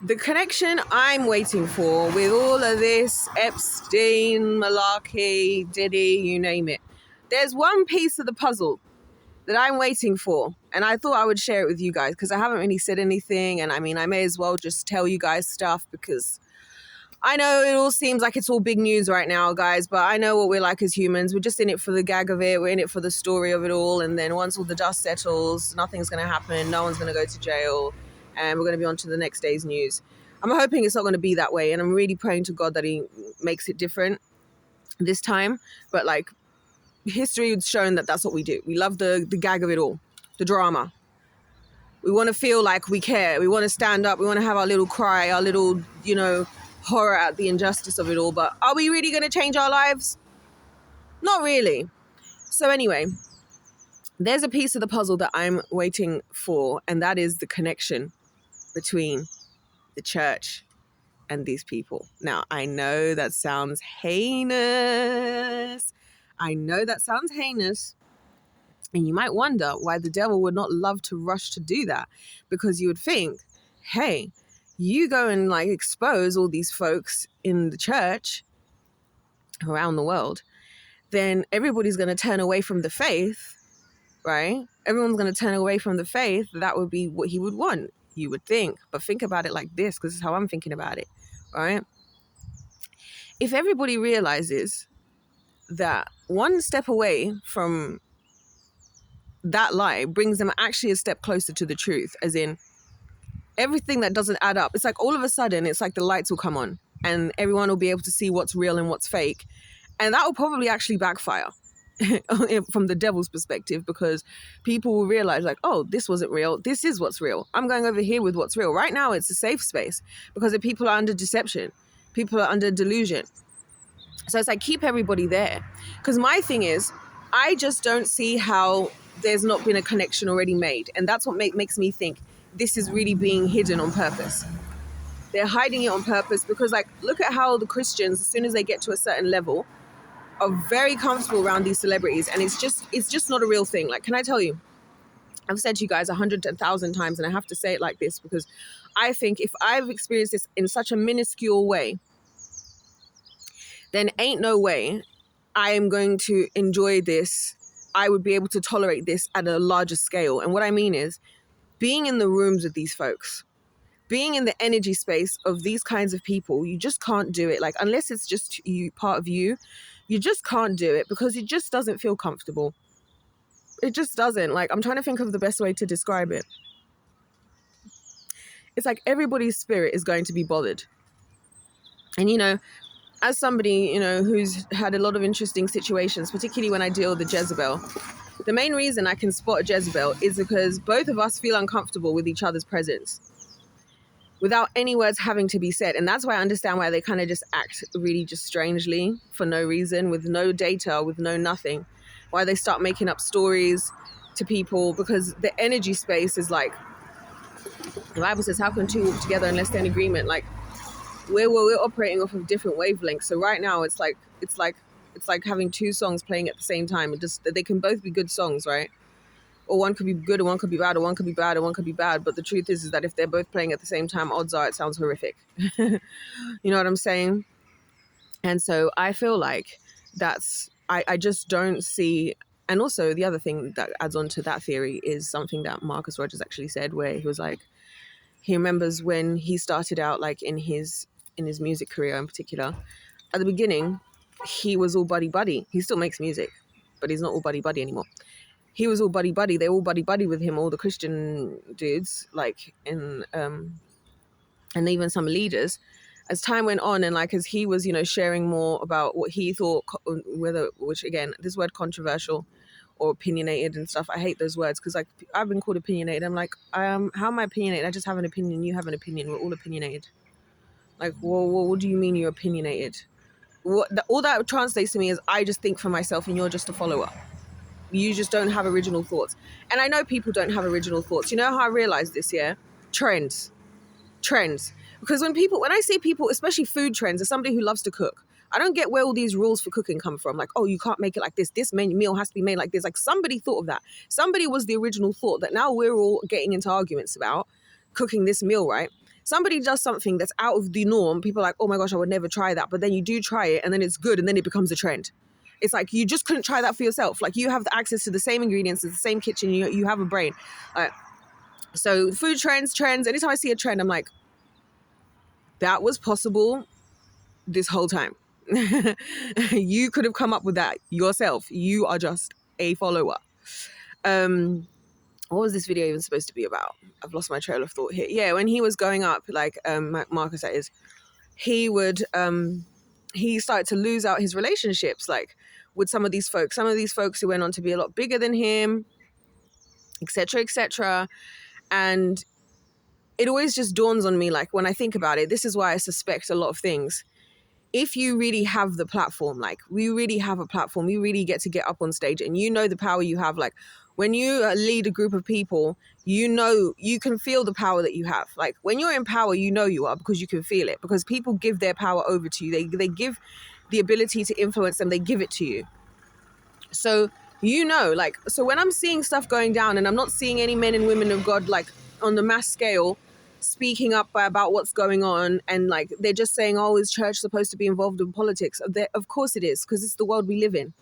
The connection I'm waiting for with all of this Epstein, malarkey, Diddy, you name it. There's one piece of the puzzle that I'm waiting for, and I thought I would share it with you guys because I haven't really said anything, and I mean, I may as well just tell you guys stuff because I know it all seems like it's all big news right now, guys, but I know what we're like as humans. We're just in it for the gag of it. We're in it for the story of it all, and then once all the dust settles, nothing's going to happen. No one's going to go to jail, and we're going to be on to the next day's news. I'm hoping it's not going to be that way, and I'm really praying to God that he makes it different this time, but like, history has shown that that's what we do. We love the gag of it all, the drama. We want to feel like we care. We want to stand up. We want to have our little cry, our little, horror at the injustice of it all. But are we really going to change our lives? Not really. So anyway, there's a piece of the puzzle that I'm waiting for, and that is the connection between the church and these people. Now, I know that sounds heinous. And you might wonder why the devil would not love to rush to do that. Because you would think, hey, you go and like expose all these folks in the church around the world, then everybody's going to turn away from the faith, right? Everyone's going to turn away from the faith. That would be what he would want, you would think. But think about it like this, because this is how I'm thinking about it, right? If everybody realizes that one step away from that lie brings them actually a step closer to the truth, as in everything that doesn't add up, it's like all of a sudden it's like the lights will come on and everyone will be able to see what's real and what's fake, and that will probably actually backfire from the devil's perspective, because people will realize like, oh, this wasn't real, this is what's real, I'm going over here with what's real. Right now it's a safe space because the people are under deception, people are under delusion, so it's like keep everybody there. Because my thing is, I just don't see how there's not been a connection already made. And that's what makes me think this is really being hidden on purpose. They're hiding it on purpose because, like, look at how the Christians, as soon as they get to a certain level, are very comfortable around these celebrities. And it's just not a real thing. Like, can I tell you, I've said to you guys 100,000 times, and I have to say it like this because I think if I've experienced this in such a minuscule way, then ain't no way I am going to enjoy this. I would be able to tolerate this at a larger scale. And what I mean is being in the rooms with these folks, being in the energy space of these kinds of people, you just can't do it. Like, unless it's just you, part of you, you just can't do it because it just doesn't feel comfortable. It just doesn't. Like, I'm trying to think of the best way to describe it. It's like everybody's spirit is going to be bothered. And, as somebody, who's had a lot of interesting situations, particularly when I deal with the Jezebel, the main reason I can spot a Jezebel is because both of us feel uncomfortable with each other's presence without any words having to be said. And that's why I understand why they kind of just act really just strangely for no reason, with no data, with no nothing. Why they start making up stories to people, because the energy space is like, the Bible says, how can two walk together unless they're in agreement? Like, we're operating off of different wavelengths. So right now it's like having two songs playing at the same time. They can both be good songs, right? Or one could be good and one could be bad, or one could be bad and one could be bad. But the truth is that if they're both playing at the same time, odds are it sounds horrific. You know what I'm saying? And so I feel like I just don't see. And also the other thing that adds on to that theory is something that Marcus Rogers actually said, where he was like, he remembers when he started out, like in his music career in particular, at the beginning, he was all buddy-buddy. He still makes music, but he's not all buddy-buddy anymore. He was all buddy-buddy. They all buddy-buddy with him, all the Christian dudes, like, and even some leaders. As time went on and like as he was, sharing more about what he thought, which again, this word controversial or opinionated and stuff, I hate those words because like I've been called opinionated. I'm like, how am I opinionated? I just have an opinion. You have an opinion. We're all opinionated. Like, well, what do you mean you're opinionated? All that translates to me is I just think for myself and you're just a follower. You just don't have original thoughts. And I know people don't have original thoughts. You know how I realized this, yeah? Trends. Because when I see people, especially food trends, as somebody who loves to cook, I don't get where all these rules for cooking come from. Like, oh, you can't make it like this. This meal has to be made like this. Like, somebody thought of that. Somebody was the original thought that now we're all getting into arguments about cooking this meal, right? Somebody does something that's out of the norm, people are like, oh my gosh, I would never try that. But then you do try it and then it's good and then it becomes a trend. It's like, you just couldn't try that for yourself. Like, you have the access to the same ingredients, the same kitchen, you have a brain. So food trends. Anytime I see a trend, I'm like, that was possible this whole time. You could have come up with that yourself. You are just a follower. What was this video even supposed to be about? I've lost my trail of thought here. Yeah, when he was going up, like Marcus, that is, he started to lose out his relationships, like with some of these folks who went on to be a lot bigger than him, etc., etc. And it always just dawns on me, like, when I think about it, this is why I suspect a lot of things. If you really have the platform, like, we really have a platform, you really get to get up on stage and you know the power you have. Like, when you lead a group of people, you know, you can feel the power that you have. Like, when you're in power, you know you are, because you can feel it, because people give their power over to you. They give the ability to influence them. They give it to you. So, you know, like, so when I'm seeing stuff going down and I'm not seeing any men and women of God, like, on the mass scale, speaking up about what's going on, and like, they're just saying, oh, is church supposed to be involved in politics? Of course it is, because it's the world we live in.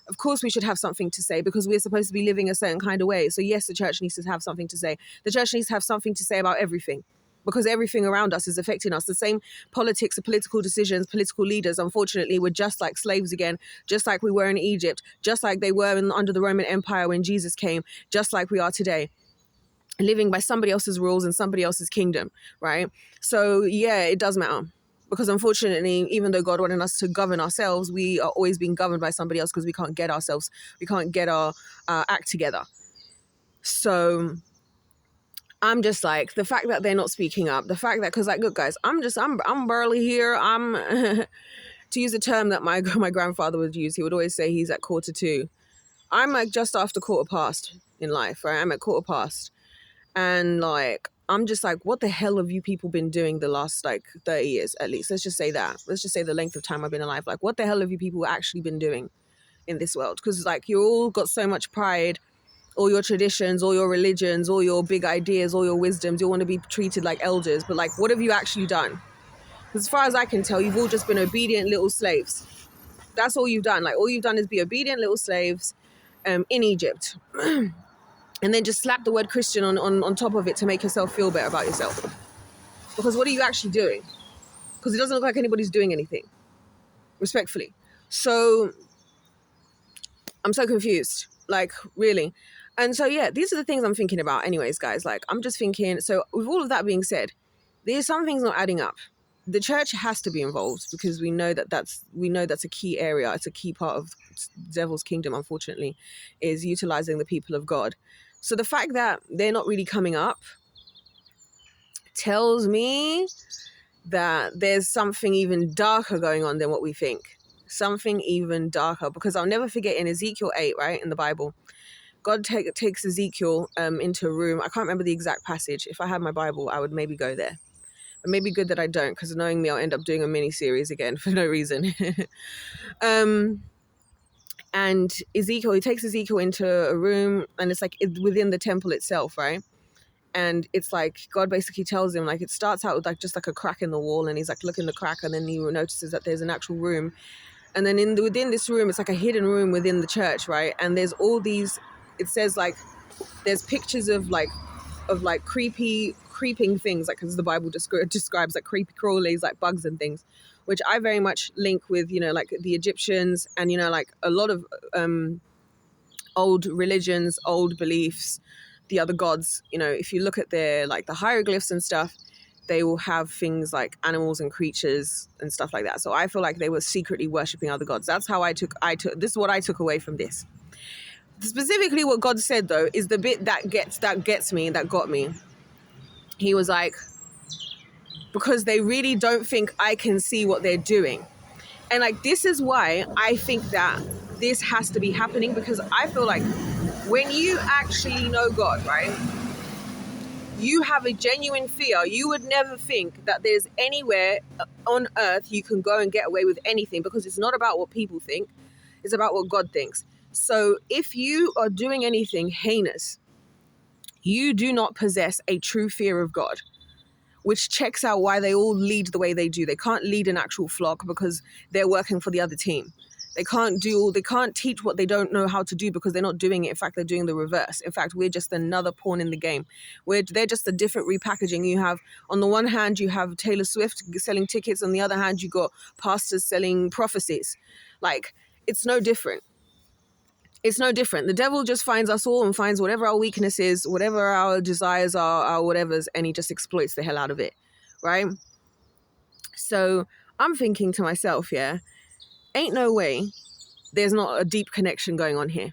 Of course we should have something to say, because we're supposed to be living a certain kind of way. So yes, the church needs to have something to say. The church needs to have something to say about everything, because everything around us is affecting us. The same politics, the political decisions, political leaders, unfortunately, we're just like slaves again, just like we were in Egypt, just like they were under the Roman Empire when Jesus came, just like we are today, living by somebody else's rules and somebody else's kingdom, right? So yeah, it does matter, because unfortunately, even though God wanted us to govern ourselves, we are always being governed by somebody else, because we can't get our act together. So I'm just like, the fact that they're not speaking up, the fact that, because like, look guys, I'm barely here. I'm to use a term that my grandfather would use, he would always say he's at 1:45. I'm like just after 1:15 in life, right? I'm at 1:15. And like, I'm just like, what the hell have you people been doing the last like 30 years at least? Let's just say that. Let's just say the length of time I've been alive. Like, what the hell have you people actually been doing in this world? Because like, you all got so much pride, all your traditions, all your religions, all your big ideas, all your wisdoms. You want to be treated like elders. But like, what have you actually done? As far as I can tell, you've all just been obedient little slaves. That's all you've done. Like, all you've done is be obedient little slaves in Egypt. And then just slap the word Christian on top of it to make yourself feel better about yourself. Because what are you actually doing? Because it doesn't look like anybody's doing anything, respectfully. So I'm so confused, like, really. And so, yeah, these are the things I'm thinking about anyways, guys. Like, I'm just thinking, so with all of that being said, there's some things not adding up. The church has to be involved, because we know that's a key area. It's a key part of the devil's kingdom, unfortunately, is utilizing the people of God. So the fact that they're not really coming up tells me that there's something even darker going on than what we think. Something even darker, because I'll never forget in Ezekiel 8, right, in the Bible, God takes Ezekiel into a room. I can't remember the exact passage. If I had my Bible, I would maybe go there. But maybe good that I don't, because knowing me, I'll end up doing a mini series again for no reason. And he takes Ezekiel into a room, and it's like within the temple itself, right? And it's like God basically tells him, like, it starts out with like just like a crack in the wall, and he's like, look in the crack, and then he notices that there's an actual room, and then within this room, it's like a hidden room within the church, right? And there's all these, it says like, there's pictures of creeping things, like, as the Bible describes, like creepy crawlies, like bugs and things, which I very much link with, you know, like the Egyptians, and, you know, like a lot of old religions, old beliefs, the other gods. You know, if you look at their, like, the hieroglyphs and stuff, they will have things like animals and creatures and stuff like that. So I feel like they were secretly worshipping other gods. That's how I took this is what I took away from this. Specifically what God said, though, is the bit that gets me, that got me. He was like, because they really don't think I can see what they're doing. And like, this is why I think that this has to be happening, because I feel like when you actually know God, right, you have a genuine fear. You would never think that there's anywhere on earth you can go and get away with anything, because it's not about what people think. It's about what God thinks. So if you are doing anything heinous, you do not possess a true fear of God. which checks out why they all lead the way they do. They can't lead an actual flock because they're working for the other team. They can't teach what they don't know how to do because they're not doing it. In fact, they're doing the reverse. In fact, we're just another pawn in the game. They're just a different repackaging. You have, on the one hand, you have Taylor Swift selling tickets. On the other hand, you got pastors selling prophecies. Like, it's no different. It's no different. The devil just finds us all and finds whatever our weakness is, whatever our desires are, our whatevers, and he just exploits the hell out of it, right? So I'm thinking to myself, yeah, ain't no way there's not a deep connection going on here.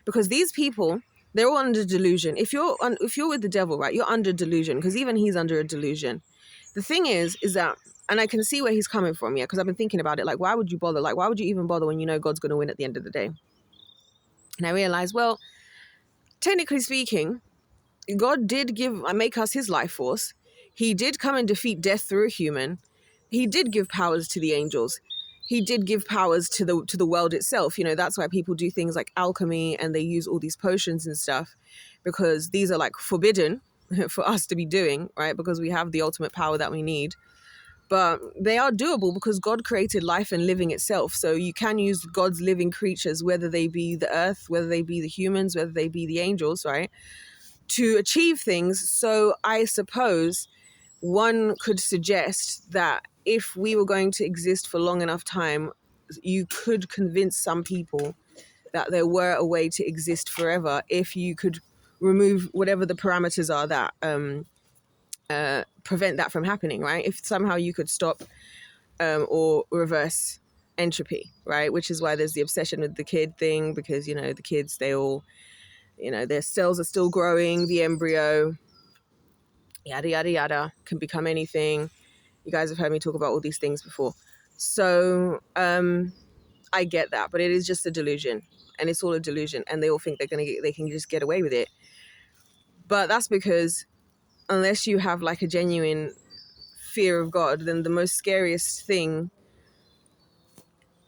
Because these people, they're all under delusion. If you're with the devil, right, you're under delusion, because even he's under a delusion. The thing is that, and I can see where he's coming from, yeah, because I've been thinking about it, like, why would you bother? Like, why would you even bother when you know God's going to win at the end of the day? And I realized, well, technically speaking, God did make us his life force. He did come and defeat death through a human. He did give powers to the angels. He did give powers to the world itself. You know, that's why people do things like alchemy and they use all these potions and stuff, because these are like forbidden for us to be doing, right? Because we have the ultimate power that we need. But they are doable because God created life and living itself. So you can use God's living creatures, whether they be the earth, whether they be the humans, whether they be the angels, right, to achieve things. So I suppose one could suggest that if we were going to exist for long enough time, you could convince some people that there were a way to exist forever if you could remove whatever the parameters are that prevent that from happening, right? If somehow you could stop or reverse entropy, right? Which is why there's the obsession with the kid thing, because, you know, the kids, they all, you know, their cells are still growing, the embryo, yada, yada, yada, can become anything. You guys have heard me talk about all these things before. So I get that, but it is just a delusion, and it's all a delusion, and they all think they can just get away with it. But that's because unless you have like a genuine fear of God, then the most scariest thing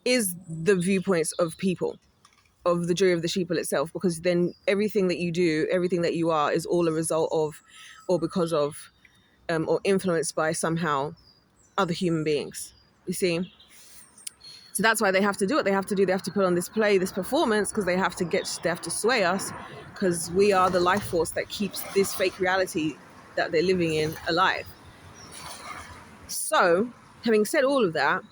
is the viewpoints of people, of the jury of the sheeple itself, because then everything that you do, everything that you are, is all a result of, or because of, or influenced by somehow other human beings. You see? So that's why they have to do what they have to do. They have to put on this play, this performance, because they have to sway us, because we are the life force that keeps this fake reality that they're living in alive. So, having said all of that,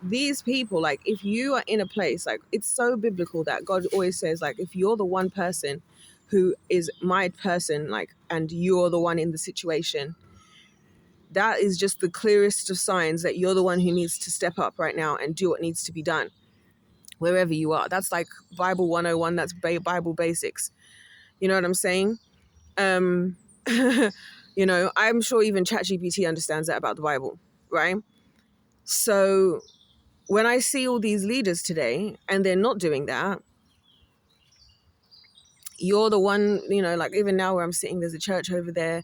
these people, like, if you are in a place, like, it's so biblical that God always says, like, if you're the one person who is my person, like, and you're the one in the situation, that is just the clearest of signs that you're the one who needs to step up right now and do what needs to be done, wherever you are. That's like Bible 101, that's Bible basics. You know what I'm saying? You know, I'm sure even ChatGPT understands that about the Bible, right? So when I see all these leaders today and they're not doing that, you're the one, you know, like even now where I'm sitting, there's a church over there.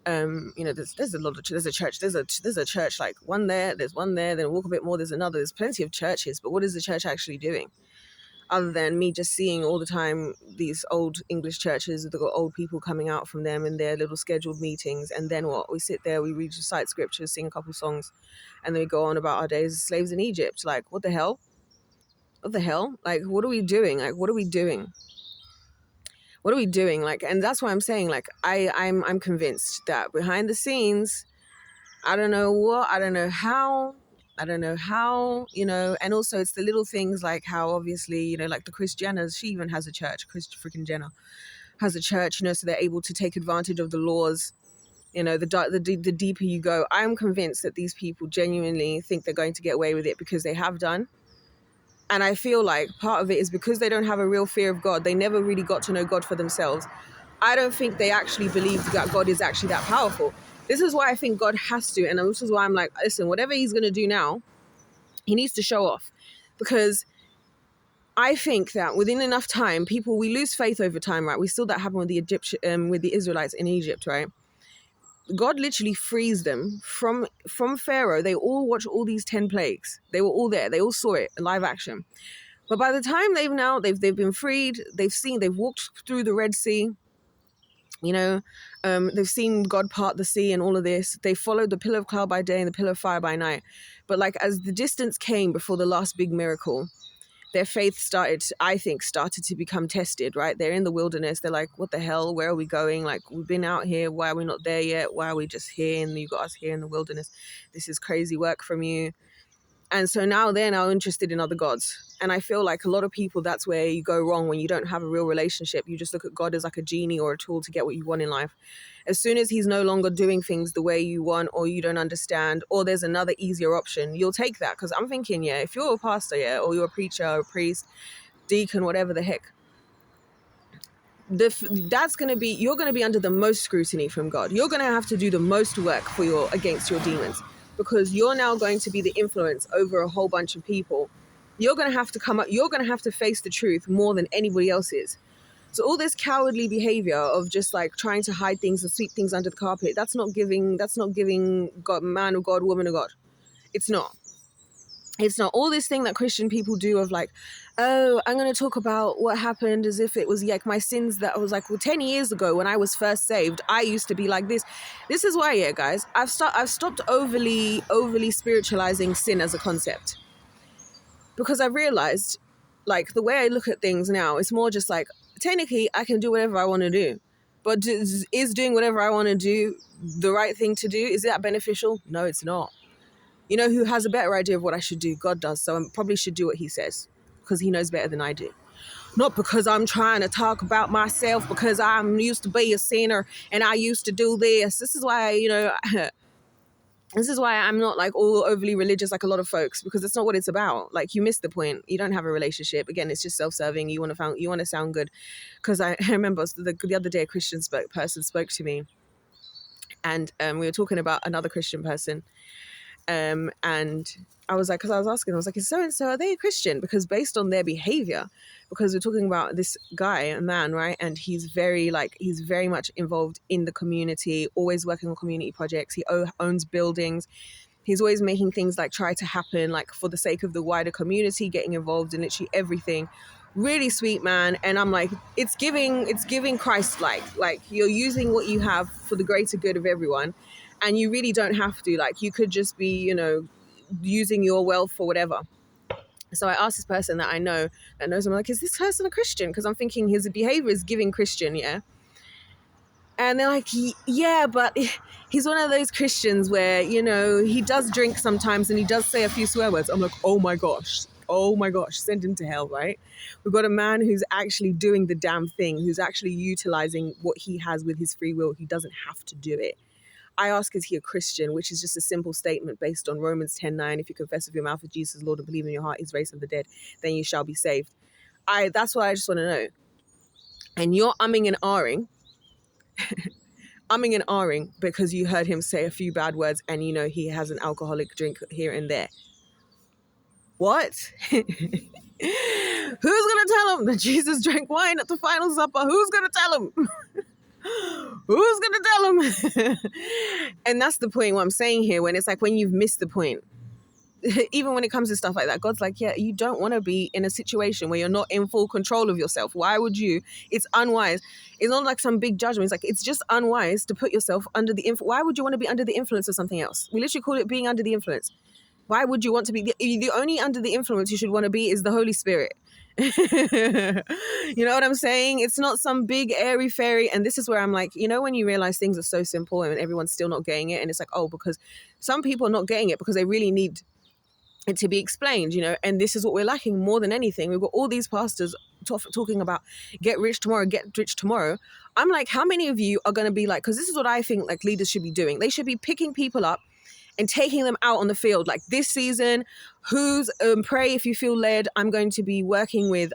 You know, there's a lot of, there's a church, there's a church, like one there, there's one there, then walk a bit more, there's another. There's plenty of churches, but what is the church actually doing? Other than me just seeing all the time these old English churches, they've got old people coming out from them in their little scheduled meetings, and then what? We sit there, we read, recite scriptures, sing a couple songs, and then we go on about our days as slaves in Egypt. Like, what the hell? What the hell? Like, what are we doing? Like, what are we doing? What are we doing? Like, and that's why I'm saying, like, I'm convinced that behind the scenes, I don't know what, I don't know how, you know, and also it's the little things like how obviously, you know, like the Kris Jenners, she even has a church, Kris freaking Jenner has a church, you know, so they're able to take advantage of the laws, you know, the deeper you go. I'm convinced that these people genuinely think they're going to get away with it because they have done. And I feel like part of it is because they don't have a real fear of God. They never really got to know God for themselves. I don't think they actually believe that God is actually that powerful. This is why I think God has to. And this is why I'm like, listen, whatever he's going to do now, he needs to show off. Because I think that within enough time, we lose faith over time, right? We saw that happen with the Israelites in Egypt, right? God literally frees them from Pharaoh. They all watched all these 10 plagues. They were all there. They all saw it in live action. But by the time they've been freed, they've walked through the Red Sea, You know, they've seen God part the sea and all of this. They followed the pillar of cloud by day and the pillar of fire by night. But like as the distance came before the last big miracle, their faith started to become tested, right? They're in the wilderness. They're like, what the hell? Where are we going? Like, we've been out here. Why are we not there yet? Why are we just here? And you got us here in the wilderness. This is crazy work from you. And so now they're now interested in other gods. And I feel like a lot of people, that's where you go wrong when you don't have a real relationship. You just look at God as like a genie or a tool to get what you want in life. As soon as he's no longer doing things the way you want, or you don't understand, or there's another easier option, you'll take that. Because I'm thinking, yeah, if you're a pastor, yeah, or you're a preacher or a priest, deacon, whatever the heck, you're going to be under the most scrutiny from God. You're going to have to do the most work against your demons, because you're now going to be the influence over a whole bunch of people. You're going to have to come up. You're going to have to face the truth more than anybody else is. So all this cowardly behavior of just like trying to hide things and sweep things under the carpet, that's not giving God, man of God, woman of God. It's not. It's not. All this thing that Christian people do of like, oh, I'm going to talk about what happened as if it was like my sins, that I was like, well, 10 years ago when I was first saved, I used to be like this. This is why, yeah, guys, I've stopped overly spiritualizing sin as a concept, because I've realized, like, the way I look at things now, it's more just like, technically I can do whatever I want to do, but is doing whatever I want to do the right thing to do? Is that beneficial? No, it's not. You know who has a better idea of what I should do? God does. So I probably should do what he says, because he knows better than I do. Not because I'm trying to talk about myself, because I'm used to be a sinner and I used to do this. This is why, this is why I'm not like all overly religious like a lot of folks, because it's not what it's about. Like, you missed the point. You don't have a relationship. Again, it's just self-serving. You want to sound good. Because I remember the other day a Christian person spoke to me, and we were talking about another Christian person. And I was like, because I was asking, I was like, is so-and-so, are they a Christian? Because based on their behavior, because we're talking about this guy, a man, right? And he's very much involved in the community, always working on community projects. He owns buildings. He's always making things like try to happen, like for the sake of the wider community, getting involved in literally everything. Really sweet man. And I'm like, it's giving Christ-like. Like, you're using what you have for the greater good of everyone. And you really don't have to. Like, you could just be, using your wealth for whatever. So I asked this person that I know, that knows him, like, is this person a Christian? Because I'm thinking his behavior is giving Christian, yeah? And they're like, yeah, but he's one of those Christians where, he does drink sometimes and he does say a few swear words. I'm like, oh my gosh, send him to hell, right? We've got a man who's actually doing the damn thing, who's actually utilizing what he has with his free will. He doesn't have to do it. I ask, is he a Christian? Which is just a simple statement based on Romans 10:9. If you confess with your mouth that Jesus is Lord and believe in your heart he's raised from the dead, then you shall be saved. That's what I just want to know. And you're umming and ahhing because you heard him say a few bad words and he has an alcoholic drink here and there. What? Who's going to tell him that Jesus drank wine at the final supper? Who's going to tell him? Who's going to tell him? And that's the point what I'm saying here, when it's like, when you've missed the point. Even when it comes to stuff like that, God's like, yeah, you don't want to be in a situation where you're not in full control of yourself. Why would you? It's unwise. It's not like some big judgment. It's like, it's just unwise to put yourself under the influence. Why would you want to be under the influence of something else? We literally call it being under the influence. Why would you want to be? The only under the influence you should want to be is the Holy Spirit. You know what I'm saying? It's not some big airy fairy. And this is where I'm like, when you realize things are so simple and everyone's still not getting it, and it's like, oh, because some people are not getting it because they really need it to be explained, and this is what we're lacking more than anything. We've got all these pastors talking about get rich tomorrow. I'm like, how many of you are going to be like, because this is what I think like leaders should be doing. They should be picking people up and taking them out on the field. Like, this season, pray if you feel led. I'm going to be working with,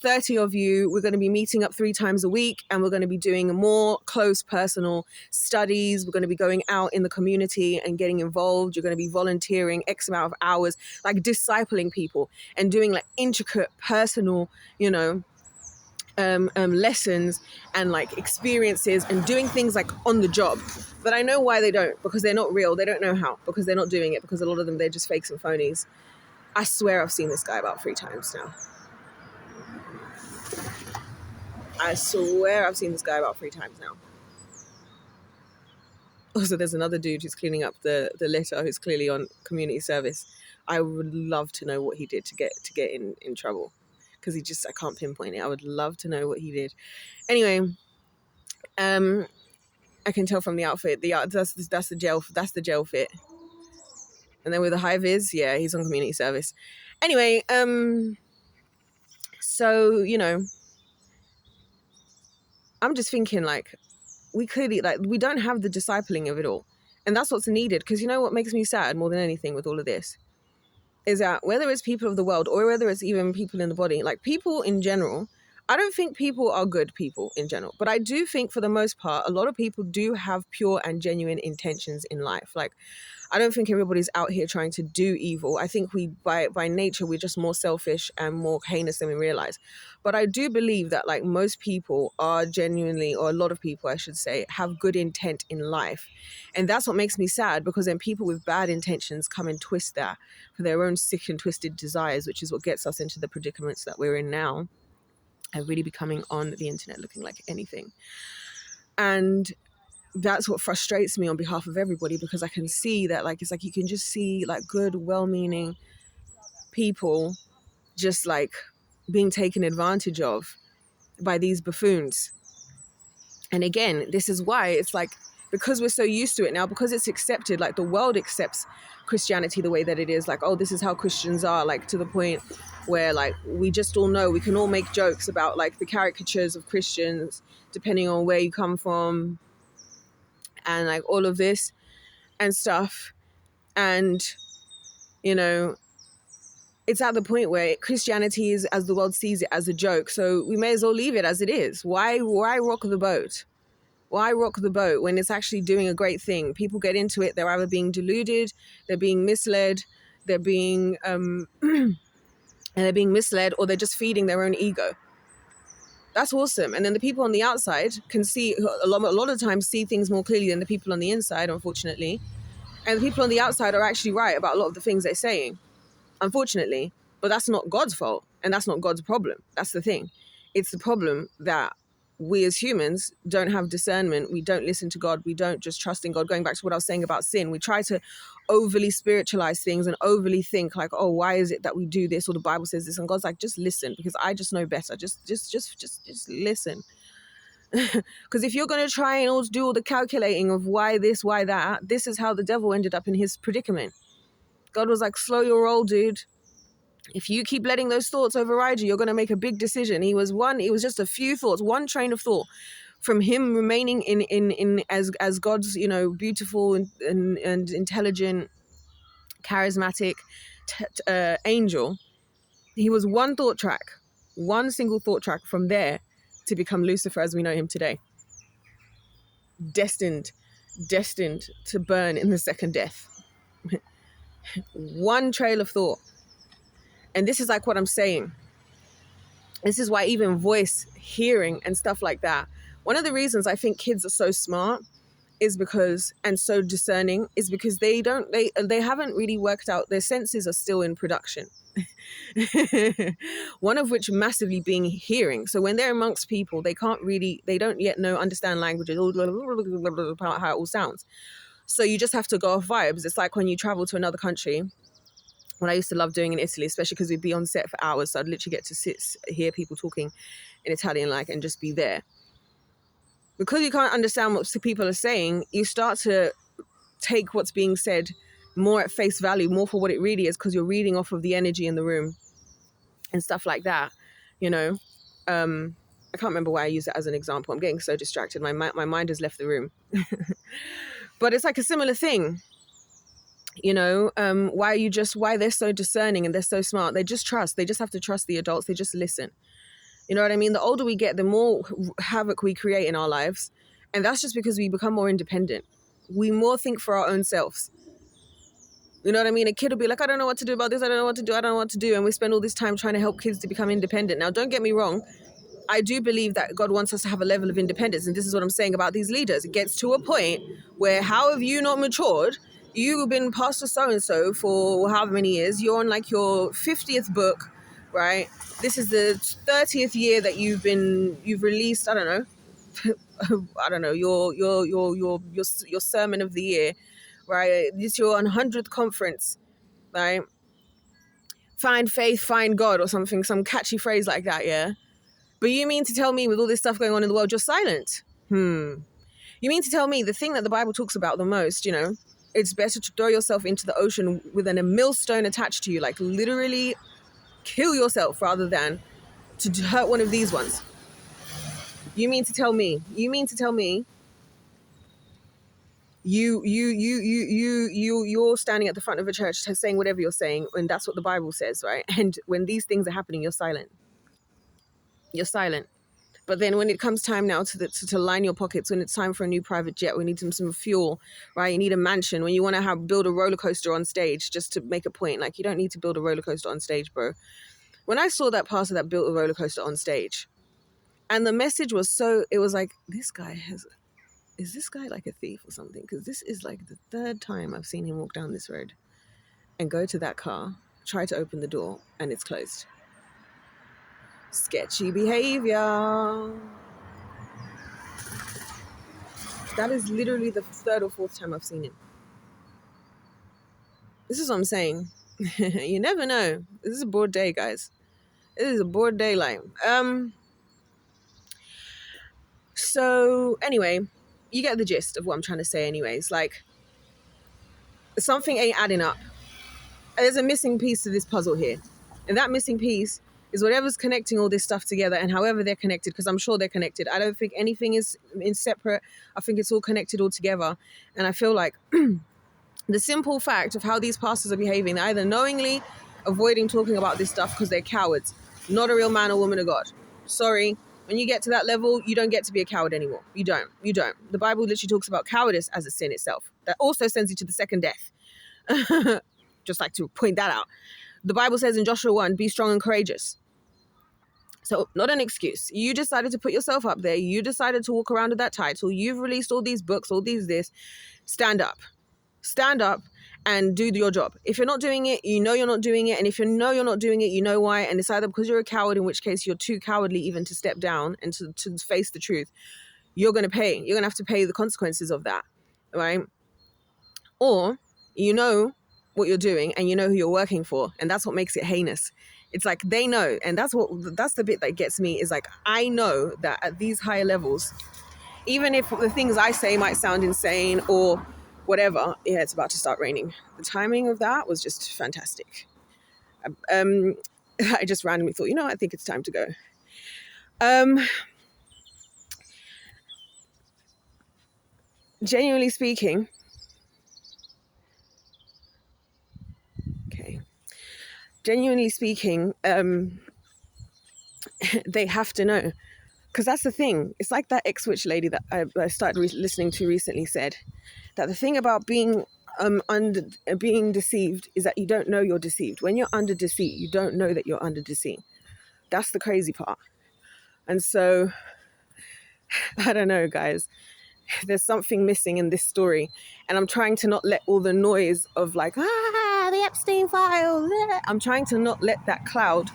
30 of you. We're going to be meeting up 3 times a week, and we're going to be doing more close personal studies. We're going to be going out in the community and getting involved. You're going to be volunteering X amount of hours, like discipling people and doing like intricate personal, lessons and like experiences and doing things like on the job. But I know why they don't, because they're not real. They don't know how, because they're not doing it, because a lot of them, they're just fakes and phonies. I swear I've seen this guy about 3 times now. I swear I've seen this guy about 3 times now. Also, there's another dude who's cleaning up the litter who's clearly on community service. I would love to know what he did to get in trouble, because I can't pinpoint it. I would love to know what he did. Anyway, I can tell from the outfit. That's the jail fit. And then with the high vis, yeah, he's on community service. Anyway, so I'm just thinking, like, we clearly, like, we don't have the discipling of it all, and that's what's needed. Because you know what makes me sad more than anything with all of this is that whether it's people of the world or whether it's even people in the body, like people in general, I don't think people are good people in general, but I do think for the most part, a lot of people do have pure and genuine intentions in life. Like, I don't think everybody's out here trying to do evil. I think we, by nature, we're just more selfish and more heinous than we realize. But I do believe that, like, most people are genuinely, or a lot of people, I should say, have good intent in life. And that's what makes me sad, because then people with bad intentions come and twist that for their own sick and twisted desires, which is what gets us into the predicaments that we're in now, and really becoming on the internet looking like anything. And that's what frustrates me on behalf of everybody, because I can see that, like, it's like you can just see, like, good, well-meaning people just, like, being taken advantage of by these buffoons. And again, this is why it's like, because we're so used to it now, because it's accepted, like the world accepts Christianity the way that it is, like, oh, this is how Christians are, like, to the point where, like, we just all know, we can all make jokes about, like, the caricatures of Christians depending on where you come from, and, like, all of this and stuff. And it's at the point where Christianity is, as the world sees it, as a joke, so we may as well leave it as it is. Why rock the boat? Why rock the boat when it's actually doing a great thing? People get into it, they're either being deluded, they're being misled, they're being misled, or they're just feeding their own ego. That's awesome. And then the people on the outside can see, a lot of times see things more clearly than the people on the inside, unfortunately. And the people on the outside are actually right about a lot of the things they're saying, unfortunately. But that's not God's fault, and that's not God's problem. That's the thing. It's the problem that we as humans don't have discernment. We don't listen to God. We don't just trust in God. Going back to what I was saying about sin, we try to overly spiritualize things and overly think, like, oh, why is it that we do this, or the Bible says this, and God's like, just listen, because I just know better. Just listen. Because if you're going to try and do all the calculating of why this, why that, this is how the devil ended up in his predicament. God was like, slow your roll, dude. If you keep letting those thoughts override you, you're going to make a big decision. It was just a few thoughts, one train of thought from him remaining in as God's, beautiful and intelligent, charismatic angel. He was one single thought track from there to become Lucifer as we know him today. Destined to burn in the second death. One trail of thought. And this is like what I'm saying. This is why even voice, hearing, and stuff like that. One of the reasons I think kids are so smart is because, and so discerning, is because they haven't really worked out, their senses are still in production. One of which massively being hearing. So when they're amongst people, they don't yet understand languages, how it all sounds. So you just have to go off vibes. It's like when you travel to another country. What I used to love doing in Italy, especially because we'd be on set for hours, so I'd literally get to hear people talking in Italian, like, and just be there. Because you can't understand what people are saying, you start to take what's being said more at face value, more for what it really is, because you're reading off of the energy in the room and stuff like that. I can't remember why I use it as an example. I'm getting so distracted. My mind has left the room. But it's like a similar thing. Why they're so discerning and they're so smart. They just trust. They just have to trust the adults. They just listen. You know what I mean? The older we get, the more havoc we create in our lives. And that's just because we become more independent. We more think for our own selves. You know what I mean? A kid will be like, I don't know what to do about this. I don't know what to do. I don't know what to do. And we spend all this time trying to help kids to become independent. Now, don't get me wrong. I do believe that God wants us to have a level of independence. And this is what I'm saying about these leaders. It gets to a point where, how have you not matured? You've been pastor so-and-so for however many years. You're on like your 50th book. right? This is the 30th year that you've released, I don't know, I don't know, your sermon of the year, right? This is your 100th conference, right? Find faith, find God, or something, some catchy phrase like that, yeah? But you mean to tell me with all this stuff going on in the world, you're silent? You mean to tell me the thing that the Bible talks about the most, it's better to throw yourself into the ocean with a millstone attached to you, like literally kill yourself rather than to hurt one of these ones. You mean to tell me you're standing at the front of a church saying whatever you're saying, and that's what the Bible says, right? And when these things are happening, you're silent. But then when it comes time now to line your pockets, when it's time for a new private jet, we need some fuel, right? You need a mansion. When you want to build a roller coaster on stage, just to make a point, like, you don't need to build a roller coaster on stage, bro. When I saw that pastor that built a roller coaster on stage, and the message was it was like, is this guy like a thief or something? Because this is like the third time I've seen him walk down this road and go to that car, try to open the door, and it's closed. Sketchy behavior. That is literally the third or fourth time I've seen him. This is what I'm saying. You never know. This is a broad day, guys. It is a broad daylight. So anyway, you get the gist of what I'm trying to say anyways. Like, something ain't adding up. There's a missing piece to this puzzle here. And that missing piece is whatever's connecting all this stuff together, and however they're connected, because I'm sure they're connected. I don't think anything is in separate. I think it's all connected all together. And I feel like the simple fact of how these pastors are behaving, they're either knowingly avoiding talking about this stuff because they're cowards, not a real man or woman of God. Sorry. When you get to that level, you don't get to be a coward anymore. You don't. The Bible literally talks about cowardice as a sin itself. That also sends you to the second death. Just like to point that out. The Bible says in Joshua 1, be strong and courageous. So not an excuse. You decided to put yourself up there. You decided to walk around with that title. You've released all these books, all these this. Stand up and do your job. If you're not doing it, you know you're not doing it. And if you know you're not doing it, you know why. And it's either because you're a coward, in which case you're too cowardly even to step down and to face the truth. You're going to pay. You're going to have to pay the consequences of that, right? Or you know what you're doing and you know who you're working for. And that's what makes it heinous. It's like they know. And that's the bit that gets me, is like, I know that at these higher levels, even if the things I say might sound insane or whatever, yeah, it's about to start raining. The timing of that was just fantastic. I just randomly thought, I think it's time to go. Genuinely speaking, they have to know. Because that's the thing. It's like that Ipswich lady that I started listening to recently said, that the thing about being deceived is that you don't know you're deceived. When you're under deceit, you don't know that you're under deceit. That's the crazy part. And so, I don't know, guys. There's something missing in this story. And I'm trying to not let all the noise of like, the Epstein file. I'm trying to not let that cloud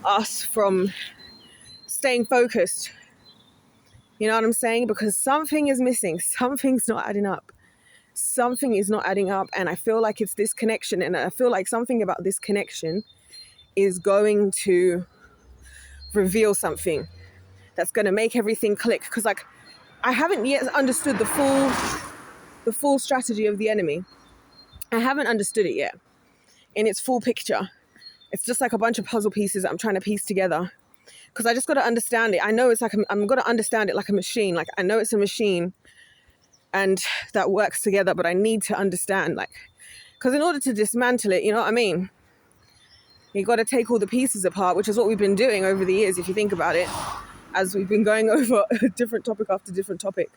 us from staying focused. You know what I'm saying? Because something is missing. Something's not adding up. Something is not adding up. And I feel like it's this connection. And I feel like something about this connection is going to reveal something that's going to make everything click. Because like, I haven't yet understood the full strategy of the enemy. I haven't understood it yet in its full picture. It's just like a bunch of puzzle pieces that I'm trying to piece together. Because I just got to understand it. I know it's like, I'm going to understand it like a machine. Like, I know it's a machine and that works together, but I need to understand, like, because in order to dismantle it, you know what I mean? You got to take all the pieces apart, which is what we've been doing over the years, if you think about it, as we've been going over a different topic after different topic.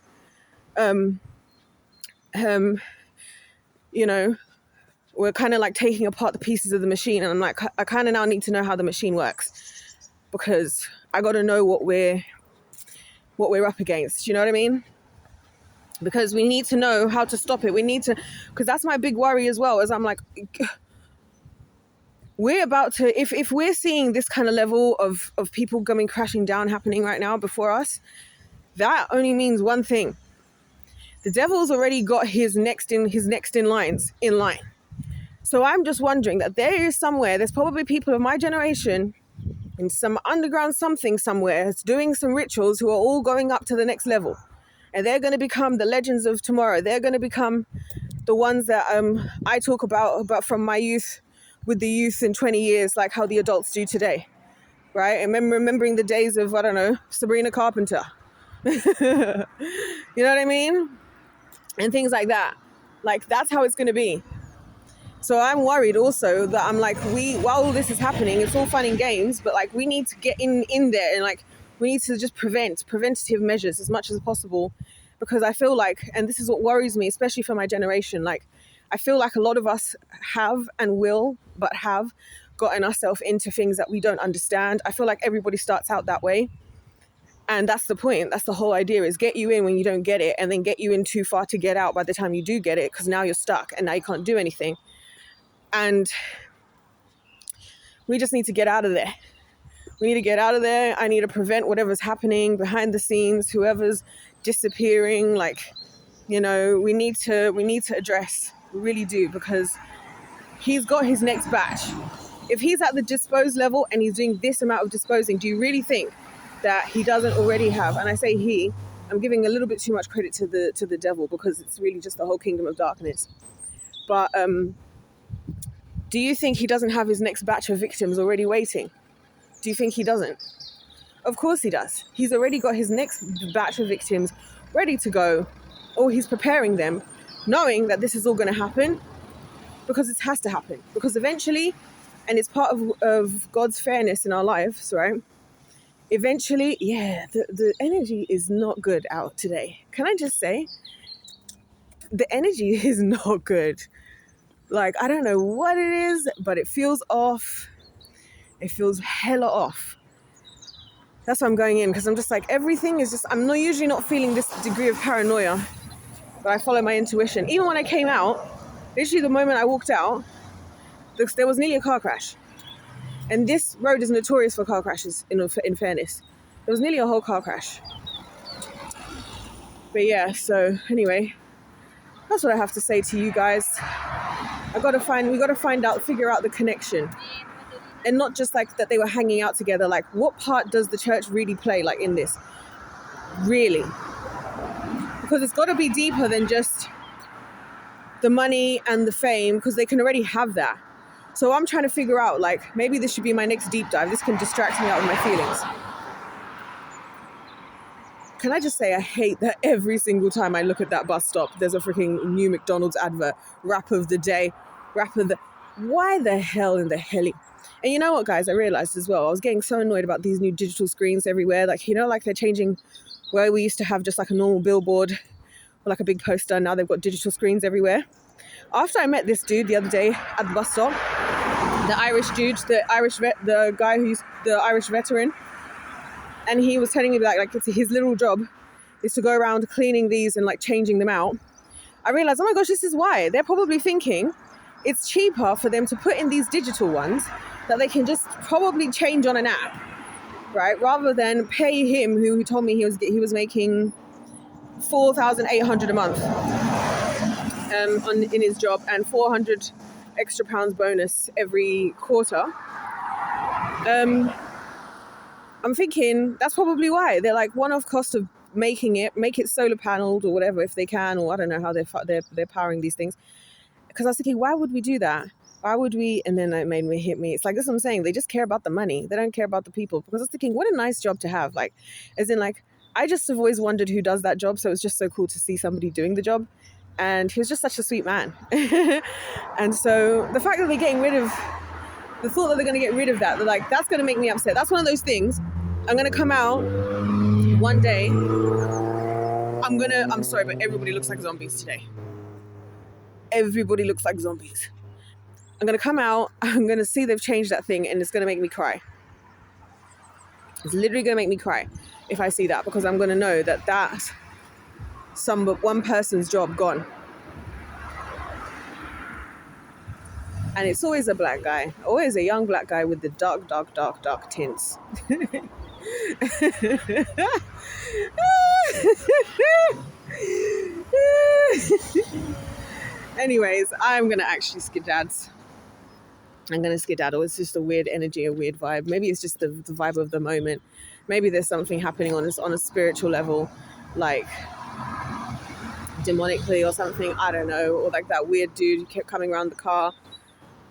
We're kind of like taking apart the pieces of the machine. And I'm like, I kind of now need to know how the machine works, because I got to know what we're up against. You know what I mean? Because we need to know how to stop it. We need to, because that's my big worry as well, is I'm like, we're about to, if we're seeing this kind of level of people coming crashing down happening right now before us, that only means one thing. The devil's already got his next in line. So I'm just wondering that there is somewhere, there's probably people of my generation in some underground something somewhere that's doing some rituals who are all going up to the next level. And they're going to become the legends of tomorrow. They're going to become the ones that I talk about from my youth with the youth in 20 years, like how the adults do today, right? And remembering the days of, I don't know, Sabrina Carpenter. You know what I mean? And things like that. Like, that's how it's going to be. So I'm worried also that I'm like, while all this is happening, it's all fun and games, but like we need to get in there and like we need to just preventative measures as much as possible, because I feel like, and this is what worries me, especially for my generation, like I feel like a lot of us have gotten ourselves into things that we don't understand. I feel like everybody starts out that way. And that's the point. That's the whole idea, is get you in when you don't get it and then get you in too far to get out by the time you do get it, because now you're stuck and now you can't do anything. And we just need to get out of there. We need to get out of there. I need to prevent whatever's happening behind the scenes, whoever's disappearing. Like, you know, we need to address. We really do, because he's got his next batch. If he's at the dispose level and he's doing this amount of disposing, do you really think that he doesn't already have? And I say he, I'm giving a little bit too much credit to the devil, because it's really just the whole kingdom of darkness. But do you think he doesn't have his next batch of victims already waiting? Do you think he doesn't? Of course he does. He's already got his next batch of victims ready to go, or he's preparing them, knowing that this is all going to happen, because it has to happen. Because eventually, and it's part of God's fairness in our lives, right? Eventually, the energy is not good out today. Can I just say? The energy is not good. Like, I don't know what it is, but it feels off. It feels hella off. That's why I'm going in, because I'm just like, everything is just, I'm usually not feeling this degree of paranoia, but I follow my intuition. Even when I came out, literally the moment I walked out, there was nearly a car crash. And this road is notorious for car crashes, in fairness. There was nearly a whole car crash. But yeah, so anyway, that's what I have to say to you guys. We got to figure out the connection. And not just like that they were hanging out together. Like, what part does the church really play, like, in this? Really? Because it's got to be deeper than just the money and the fame, because they can already have that. So I'm trying to figure out, like, maybe this should be my next deep dive. This can distract me out of my feelings. Can I just say, I hate that every single time I look at that bus stop, there's a freaking new McDonald's advert, wrap of the day, why the hell in the heli? And you know what, guys, I realized as well, I was getting so annoyed about these new digital screens everywhere. Like, you know, like they're changing where we used to have just like a normal billboard or like a big poster. Now they've got digital screens everywhere. After I met this dude the other day at the bus stop, the Irish dude, the guy who's the Irish veteran, and he was telling me that like it's his little job is to go around cleaning these and like changing them out. I realized, oh my gosh, this is why. They're probably thinking it's cheaper for them to put in these digital ones that they can just probably change on an app, right? Rather than pay him, who told me he was making $4,800 a month in his job, and 400 extra pounds bonus every quarter. I'm thinking that's probably why. They're like, one-off cost of make it solar paneled or whatever if they can, or I don't know how they're powering these things. Because I was thinking, why would we do that? Why would we? And then it made me hit me. It's like, this is what I'm saying. They just care about the money. They don't care about the people. Because I was thinking, what a nice job to have. Like, as in, like, I just have always wondered who does that job. So it's just so cool to see somebody doing the job. And he was just such a sweet man. And so the fact that they're getting rid of, the thought that they're going to get rid of that, they're like, that's going to make me upset. That's one of those things. I'm going to come out one day. I'm sorry, but everybody looks like zombies today. Everybody looks like zombies. I'm going to come out, I'm going to see they've changed that thing, and it's going to make me cry. It's literally going to make me cry if I see that, because I'm going to know that that's one person's job gone. And it's always a black guy, always a young black guy with the dark, dark, dark, dark tints. Anyways, I'm going to actually skedaddle. I'm going to skedaddle. It's just a weird energy, a weird vibe. Maybe it's just the vibe of the moment. Maybe there's something happening on a spiritual level, like demonically or something. I don't know. Or like that weird dude who kept coming around the car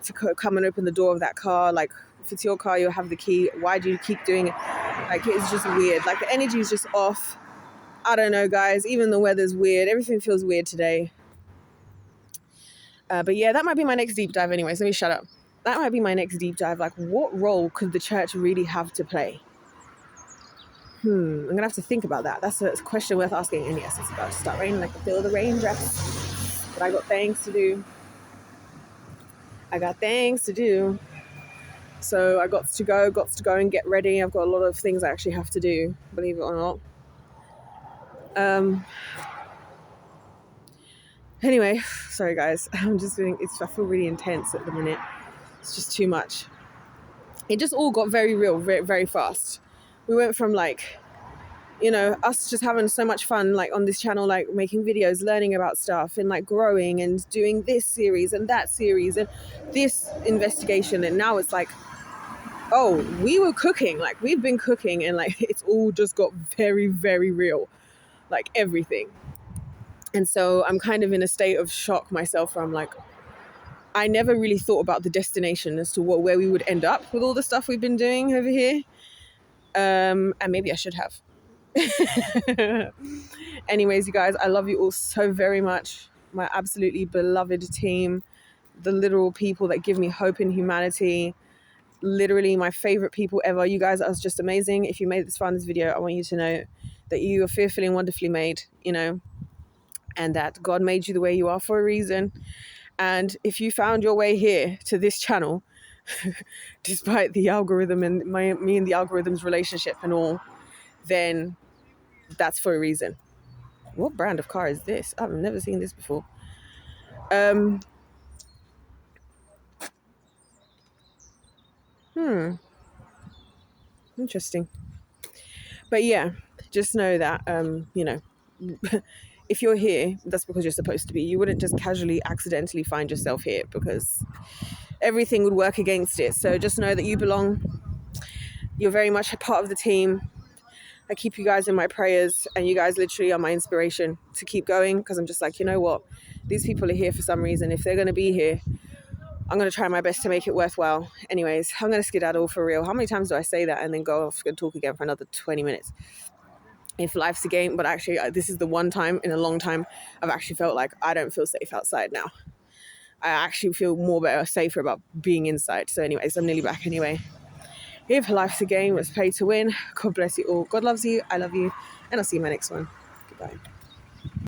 to come and open the door of that car. Like, if it's your car, you'll have the key. Why do you keep doing it? Like, it's just weird. Like, the energy is just off. I don't know, guys. Even the weather's weird. Everything feels weird today. But yeah, that might be my next deep dive anyways. Let me shut up. That might be my next deep dive. Like, what role could the church really have to play? I'm going to have to think about that. That's a question worth asking. And yes, it's about to start raining. I can feel the raindrops. But I got things to do. So I got to go and get ready. I've got a lot of things I actually have to do, believe it or not. Anyway, sorry guys. I'm just feeling, I feel really intense at the minute. It's just too much. It just all got very real, very, very fast. We went from like, us just having so much fun, like on this channel, like making videos, learning about stuff and like growing and doing this series and that series and this investigation. And now it's like, oh, we were cooking, like we've been cooking, and like it's all just got very, very real, like everything. And so I'm kind of in a state of shock myself where I'm like, I never really thought about the destination as to where we would end up with all the stuff we've been doing over here. And maybe I should have. Anyways, you guys, I love you all so very much. My absolutely beloved team, the literal people that give me hope in humanity, literally my favorite people ever. You guys are just amazing. If you made this far in this video, I want you to know that you are fearfully and wonderfully made, and that God made you the way you are for a reason. And if you found your way here to this channel, despite the algorithm and me and the algorithm's relationship and all, then that's for a reason. What brand of car is this? I've never seen this before. Interesting. But yeah, just know that, if you're here, that's because you're supposed to be. You wouldn't just casually, accidentally find yourself here, because everything would work against it. So just know that you belong. You're very much a part of the team. I keep you guys in my prayers, and you guys literally are my inspiration to keep going, because I'm just like, you know what? These people are here for some reason. If they're going to be here, I'm going to try my best to make it worthwhile. Anyways, I'm going to skedaddle for real. How many times do I say that and then go off and talk again for another 20 minutes? If life's a game, but actually this is the one time in a long time I've actually felt like I don't feel safe outside now. I actually feel safer about being inside. So anyways, I'm nearly back anyway. If life's a game, let's play to win. God bless you all. God loves you. I love you. And I'll see you in my next one. Goodbye.